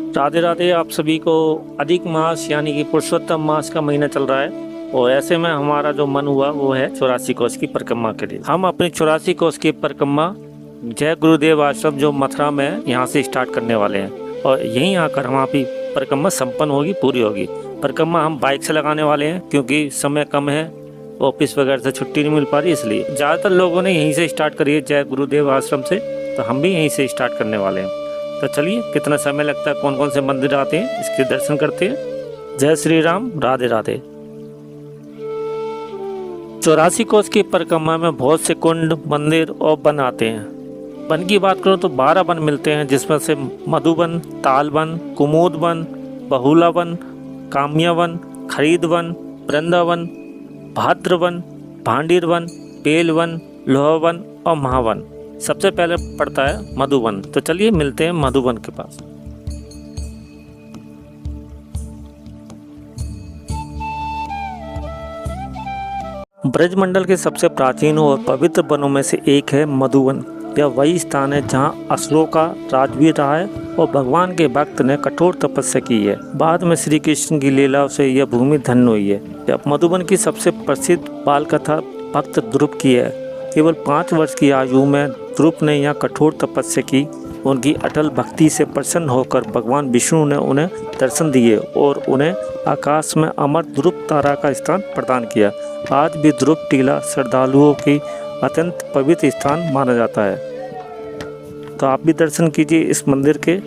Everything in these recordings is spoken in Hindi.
राधे राधे। आप सभी को अधिक मास यानी कि पुरुषोत्तम मास का महीना चल रहा है और ऐसे में हमारा जो मन हुआ वो है 84 कोस की परिक्रमा के लिए। हम अपनी 84 कोस की परिक्रमा जय गुरुदेव आश्रम जो मथुरा में है यहाँ से स्टार्ट करने वाले हैं और यहीं आकर हमारी परिक्रमा संपन्न होगी, पूरी होगी। परिक्रमा हम बाइक से लगाने वाले हैं क्योंकि समय कम है, ऑफिस वगैरह से छुट्टी नहीं मिल पा रही, इसलिए ज़्यादातर लोगों ने यहीं से स्टार्ट करी है जय गुरुदेव आश्रम से, तो हम भी यहीं से स्टार्ट करने वाले हैं। तो चलिए, कितना समय लगता है, कौन कौन से मंदिर आते हैं, इसके दर्शन करते हैं। जय श्री राम, राधे राधे। 84 कोस की परिक्रमा में बहुत से कुंड, मंदिर और वन आते हैं। वन की बात करूं तो 12 वन मिलते हैं, जिसमें से मधुवन, तालवन, कुमुद वन, बहुला वन, काम्या वन, खरीद वन, वृंदावन, भाद्रवन, भांडीर वन, पेल वन, लोहवन और महावन। सबसे पहले पड़ता है मधुवन। तो चलिए मिलते हैं मधुवन के पास। ब्रज मंडल के सबसे प्राचीन और पवित्र वनों में से एक है मधुवन। यह वही स्थान है जहां असुरों का राज भी रहा है और भगवान के भक्त ने कठोर तपस्या की है। बाद में श्री कृष्ण की लीला से यह भूमि धन्य हुई है। मधुवन की सबसे प्रसिद्ध बाल कथा भक्त ध्रुव की है। केवल 5 वर्ष की आयु में ध्रुव ने यहाँ कठोर तपस्या की। उनकी अटल भक्ति से प्रसन्न होकर भगवान विष्णु ने उन्हें दर्शन दिए और उन्हें आकाश में अमर ध्रुव तारा का स्थान प्रदान किया। आज भी ध्रुव टीला श्रद्धालुओं की अत्यंत पवित्र स्थान माना जाता है। तो आप भी दर्शन कीजिए इस मंदिर के।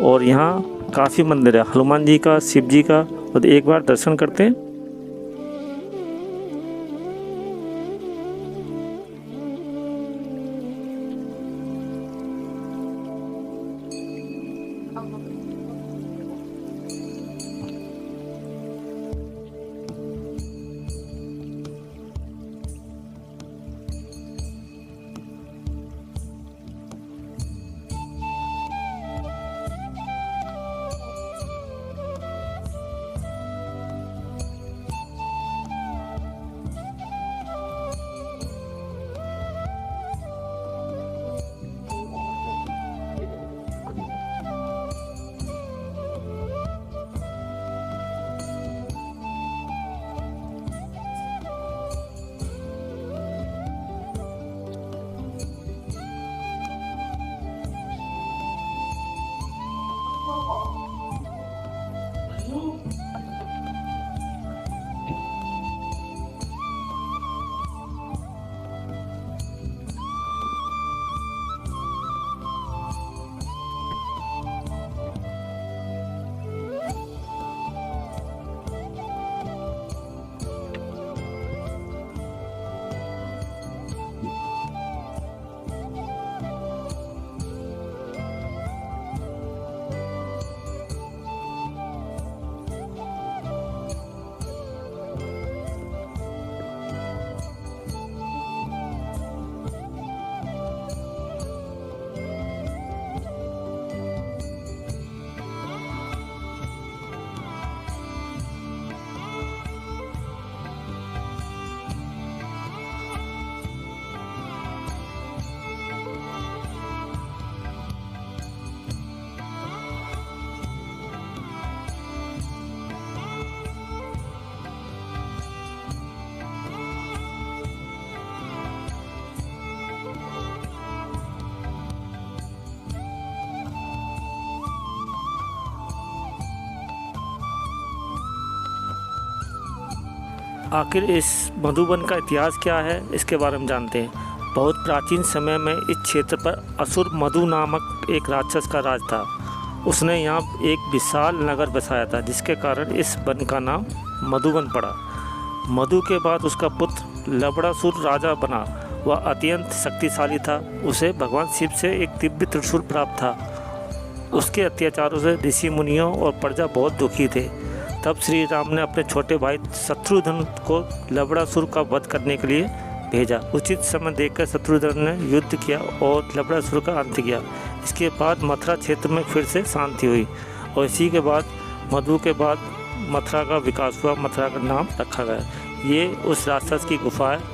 और यहाँ काफ़ी मंदिर है, हनुमान जी का, शिव जी का, और एक बार दर्शन करते हैं। आखिर इस मधुवन का इतिहास क्या है, इसके बारे में जानते हैं। बहुत प्राचीन समय में इस क्षेत्र पर असुर मधु नामक एक राक्षस का राज था। उसने यहाँ एक विशाल नगर बसाया था, जिसके कारण इस वन का नाम मधुवन पड़ा। मधु के बाद उसका पुत्र लवणासुर राजा बना। वह अत्यंत शक्तिशाली था। उसे भगवान शिव से एक दिव्य त्रिशूल प्राप्त था। उसके अत्याचारों से ऋषि मुनियों और प्रजा बहुत दुखी थे। तब श्री राम ने अपने छोटे भाई शत्रुघ्न को लवणासुर का वध करने के लिए भेजा। उचित समय देखकर शत्रुघ्न ने युद्ध किया और लवणासुर का अंत किया। इसके बाद मथुरा क्षेत्र में फिर से शांति हुई और इसी के बाद मधु के बाद मथुरा का विकास हुआ। मथुरा का नाम रखा गया। ये उस राक्षस की गुफा है।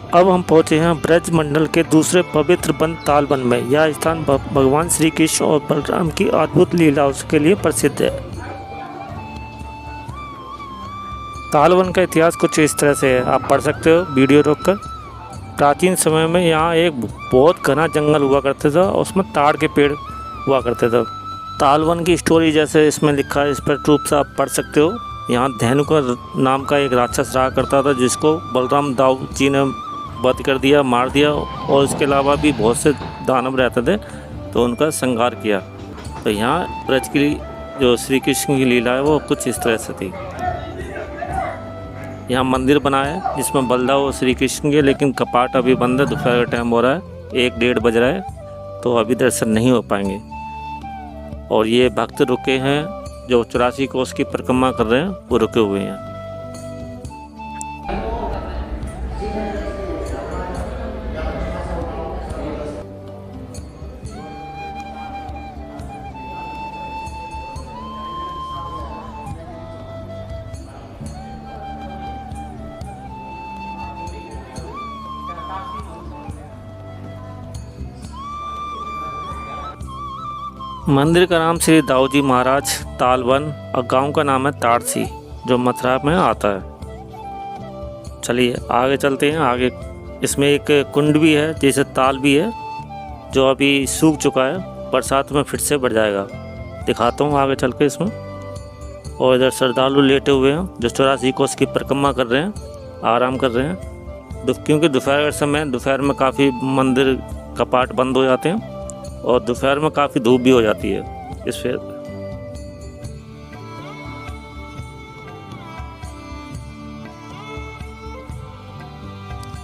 अब हम पहुँचे हैं ब्रज मंडल के दूसरे पवित्र वन तालवन में। यह स्थान भगवान श्री कृष्ण और बलराम की अद्भुत लीलाओं के लिए प्रसिद्ध है। तालवन का इतिहास कुछ इस तरह से है, आप पढ़ सकते हो वीडियो रोककर। प्राचीन समय में यहाँ एक बहुत घना जंगल हुआ करता था और उसमें ताड़ के पेड़ हुआ करते थे। तालवन की स्टोरी जैसे इसमें लिखा है, इस पर रूप से आप पढ़ सकते हो। यहाँ धेनुका नाम का एक राक्षस रहा करता था जिसको बलराम दाऊ जी ने वध कर दिया, मार दिया, और इसके अलावा भी बहुत से दानव रहते थे तो उनका संहार किया। तो यहाँ ब्रज की जो श्री कृष्ण की लीला है वो कुछ इस तरह से थी। यहाँ मंदिर बना है जिसमें बलदाव और श्री कृष्ण के, लेकिन कपाट अभी बंद है, दोपहर का टाइम हो रहा है, 1-1:30 बज रहा है, तो अभी दर्शन नहीं हो पाएंगे। और ये भक्त रुके हैं जो 84 कोस की परिक्रमा कर रहे हैं, वो रुके हुए हैं। मंदिर का नाम श्री दाऊजी महाराज तालवन और गांव का नाम है ताड़सी, जो मथुरा में आता है। चलिए आगे चलते हैं। आगे इसमें एक कुंड भी है जैसे ताल भी है, जो अभी सूख चुका है, बरसात में फिर से बढ़ जाएगा। दिखाता हूँ आगे चल के इसमें। और इधर श्रद्धालु लेटे हुए हैं जो 84 कोस की परिक्रमा कर रहे हैं, आराम कर रहे हैं। क्योंकि दोपहर का समय, दोपहर में काफ़ी मंदिर कपाट बंद हो जाते हैं और दोपहर में काफ़ी धूप भी हो जाती है। इस फिर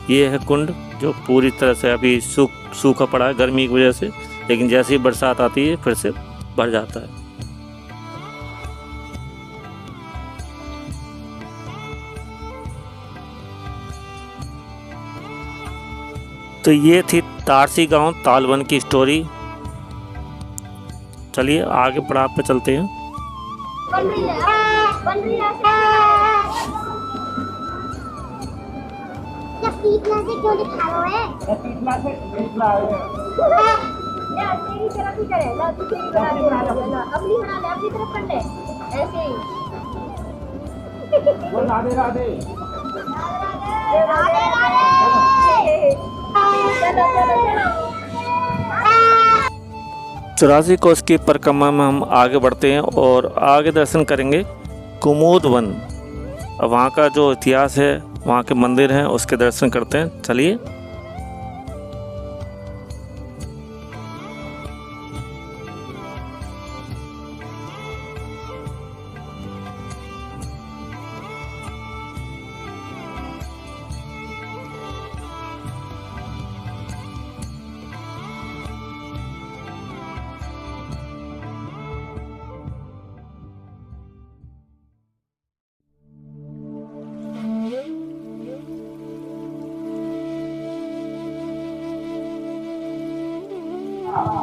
ये है कुंड जो पूरी तरह से अभी सूखा पड़ा है गर्मी की वजह से, लेकिन जैसे ही बरसात आती है फिर से भर जाता है। तो ये थी तारसी गांव तालवन की स्टोरी। चलिए आगे पड़ाव पे चलते हैं। चौरासी कोस की परिक्रमा में हम आगे बढ़ते हैं और आगे दर्शन करेंगे कुमुद वन। वहाँ का जो इतिहास है, वहाँ के मंदिर हैं, उसके दर्शन करते हैं। चलिए।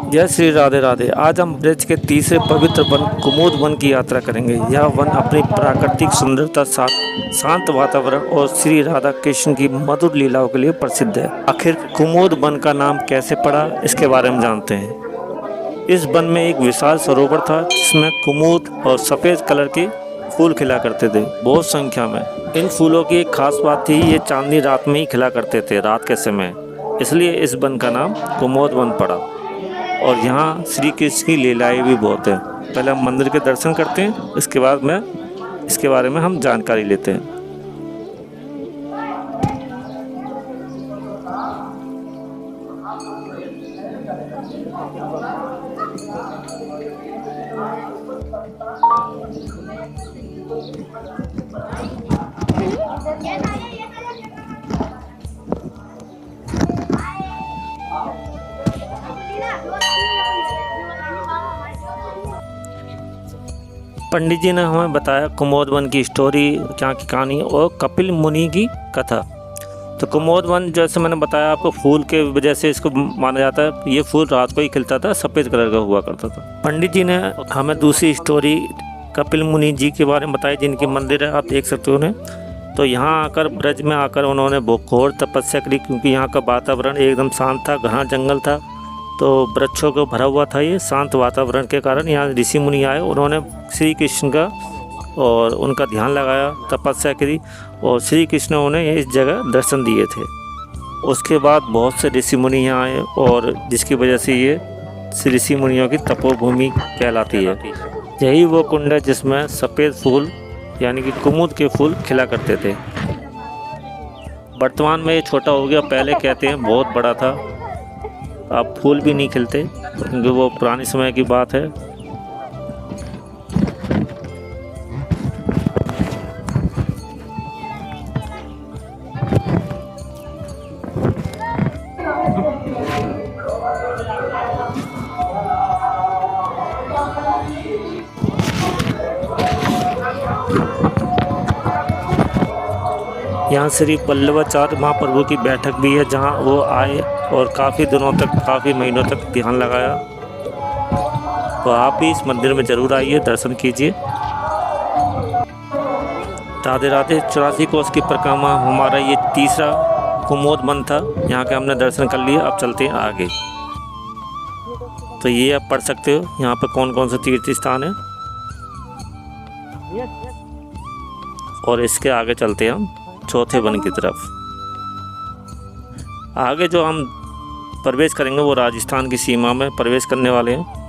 जय श्री राधे राधे। आज हम ब्रज के तीसरे पवित्र वन कुमुद वन की यात्रा करेंगे। यह वन अपनी प्राकृतिक सुंदरता, शांत वातावरण और श्री राधा कृष्ण की मधुर लीलाओं के लिए प्रसिद्ध है। आखिर कुमुद वन का नाम कैसे पड़ा, इसके बारे में जानते हैं। इस वन में एक विशाल सरोवर था जिसमें कुमुद और सफ़ेद कलर के फूल खिला करते थे, बहुत संख्या में। इन फूलों की एक खास बात थी, ये चांदनी रात में ही खिला करते थे, रात के समय, इसलिए इस वन का नाम कुमुद वन पड़ा। और यहाँ श्री कृष्ण की लीलाएँ भी बहुत हैं। पहले हम मंदिर के दर्शन करते हैं, इसके बाद में इसके बारे में हम जानकारी लेते हैं। पंडित जी ने हमें बताया कुमुद वन की स्टोरी, यहाँ की कहानी और कपिल मुनि की कथा। तो कुमुद वन जैसे मैंने बताया आपको, फूल के वजह से इसको माना जाता है। ये फूल रात को ही खिलता था, सफ़ेद कलर का हुआ करता था। पंडित जी ने हमें दूसरी स्टोरी कपिल मुनि जी के बारे में बताई, जिनकी मंदिर है, आप देख सकते हो उन्हें। तो यहाँ आकर, ब्रज में आकर उन्होंने घोर तपस्या करी, क्योंकि यहाँ का वातावरण एकदम शांत था, घना जंगल था, तो वृक्षों को भरा हुआ था। ये शांत वातावरण के कारण यहाँ ऋषि मुनि आए, उन्होंने श्री कृष्ण का और उनका ध्यान लगाया, तपस्या करी, और श्री कृष्ण उन्हें इस जगह दर्शन दिए थे। उसके बाद बहुत से ऋषि मुनि यहाँ आए, और जिसकी वजह से ये ऋषि मुनियों की तपोभूमि कहलाती है। यही वो कुंड है जिसमें सफ़ेद फूल यानी कि कुमुद के फूल खिला करते थे। वर्तमान में ये छोटा हो गया, पहले कहते हैं बहुत बड़ा था। अब फूल भी नहीं खिलते, क्योंकि वो पुराने समय की बात है। यहाँ श्री वल्लभाचार्य महाप्रभु की बैठक भी है, जहाँ वो आए और काफ़ी दिनों तक, काफ़ी महीनों तक ध्यान लगाया। तो आप भी इस मंदिर में ज़रूर आइए, दर्शन कीजिए। राधे राधे। 84 कोस की परिक्रमा हमारा ये तीसरा कुमुद वन था, यहाँ के हमने दर्शन कर लिए। अब चलते हैं आगे। तो ये आप पढ़ सकते हो यहाँ पर कौन कौन से तीर्थ स्थान है, और इसके आगे चलते हैं हम चौथे वन की तरफ। आगे जो हम प्रवेश करेंगे वो राजस्थान की सीमा में प्रवेश करने वाले हैं।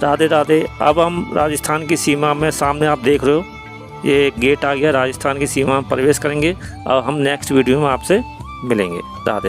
राधे राधे। अब हम राजस्थान की सीमा में, सामने आप देख रहे हो ये गेट आ गया, राजस्थान की सीमा में प्रवेश करेंगे और हम नेक्स्ट वीडियो में आपसे मिलेंगे। राधे।